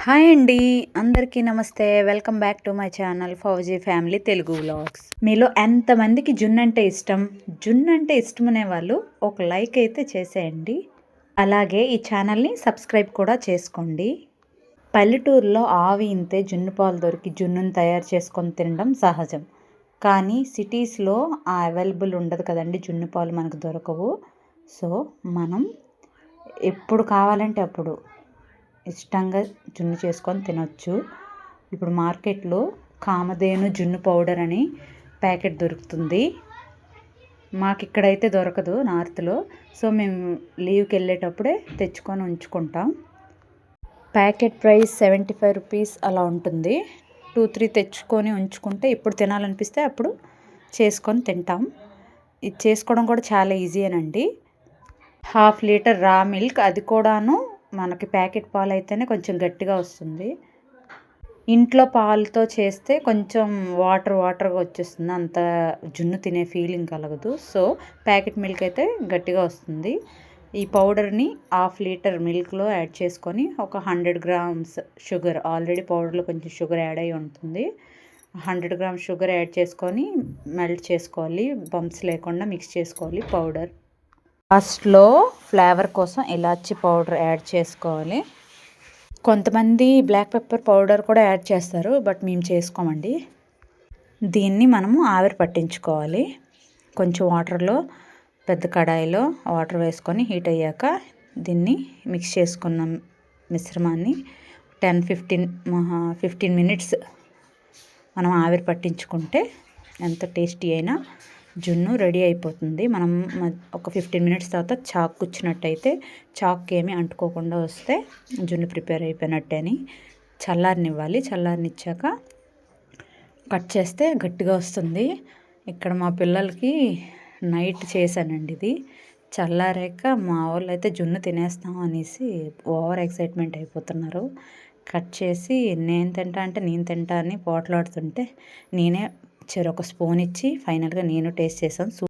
Hi అండి, అందరికీ నమస్తే. Welcome back to my channel fauji family Telugu vlogs. మీలో ఎంతమందికి జున్ను అంటే ఇష్టం? జున్ను అంటే ఇష్టమనే వాళ్ళు ఒక లైక్ అయితే చేసేయండి. అలాగే ఈ ఛానల్ని సబ్స్క్రైబ్ కూడా చేసుకోండి. పల్లెటూరులో ఆవి ఇంతే జున్ను పాలు దొరికి జున్నును తయారు చేసుకొని తినడం సహజం. కానీ సిటీస్లో అవైలబుల్ ఉండదు కదండి, జున్ను పాలు మనకు దొరకవు. సో మనం ఎప్పుడు కావాలంటే అప్పుడు ఇష్టంగా జున్ను చేసుకొని తినొచ్చు. ఇప్పుడు మార్కెట్లో కామధేను జున్ను పౌడర్ అని ప్యాకెట్ దొరుకుతుంది. మాకు ఇక్కడైతే దొరకదు నార్త్లో. సో మేము లీవ్కి వెళ్ళేటప్పుడే తెచ్చుకొని ఉంచుకుంటాం. ప్యాకెట్ ప్రైస్ 75 రూపీస్ అలా ఉంటుంది. 2-3 తెచ్చుకొని ఉంచుకుంటే ఎప్పుడు తినాలనిపిస్తే అప్పుడు చేసుకొని తింటాం. ఇది చేసుకోవడం కూడా చాలా ఈజీయేనండి. 1/2 లీటర్ రా మిల్క్, అది కూడాను మనకి ప్యాకెట్ పాలు అయితేనే కొంచెం గట్టిగా వస్తుంది. ఇంట్లో పాలతో చేస్తే కొంచెం వాటర్గా వచ్చేస్తుంది, అంత జున్ను తినే ఫీలింగ్ కలగదు. సో ప్యాకెట్ మిల్క్ అయితే గట్టిగా వస్తుంది. ఈ పౌడర్ని 1/2 లీటర్ మిల్క్లో యాడ్ చేసుకొని ఒక 100 గ్రామ్స్ షుగర్, ఆల్రెడీ పౌడర్లో కొంచెం షుగర్ యాడ్ అయి ఉంటుంది, 100 గ్రామ్స్ షుగర్ యాడ్ చేసుకొని మెల్ట్ చేసుకోవాలి. బంప్స్ లేకుండా మిక్స్ చేసుకోవాలి పౌడర్. లాస్ట్లో ఫ్లేవర్ కోసం ఇలాచీ పౌడర్ యాడ్ చేసుకోవాలి. కొంతమంది బ్లాక్ పెప్పర్ పౌడర్ కూడా యాడ్ చేస్తారు, బట్ మేము చేసుకోమండి. దీన్ని మనము ఆవిరి పట్టించుకోవాలి. కొంచెం వాటర్లో, పెద్ద కడాయిలో వాటర్ వేసుకొని హీట్ అయ్యాక దీన్ని మిక్స్ చేసుకున్న మిశ్రమాన్ని 10-15 మినిట్స్ మనం ఆవిరి పట్టించుకుంటే ఎంత టేస్టీ అయినా జున్ను రెడీ అయిపోతుంది. మనం ఒక 15 మినిట్స్ తర్వాత చాక్ కూర్చున్నట్టయితే చాక్ ఏమీ అంటుకోకుండా వస్తే జున్ను ప్రిపేర్ అయిపోయినట్టేని చల్లారనివ్వాలి. చల్లారనిచ్చాక కట్ చేస్తే గట్టిగా వస్తుంది. ఇక్కడ మా పిల్లలకి నైట్ చేశానండి ఇది. చల్లారాక మా వాళ్ళు అయితే జున్ను తినేస్తాం అనేసి ఓవర్ ఎక్సైట్మెంట్ అయిపోతున్నారు. కట్ చేసి నేను తింటా అని పోట్లాడుతుంటే నేనే చెరొక స్పూన్ ఇచ్చి ఫైనల్గా నేను టేస్ట్ చేశాను.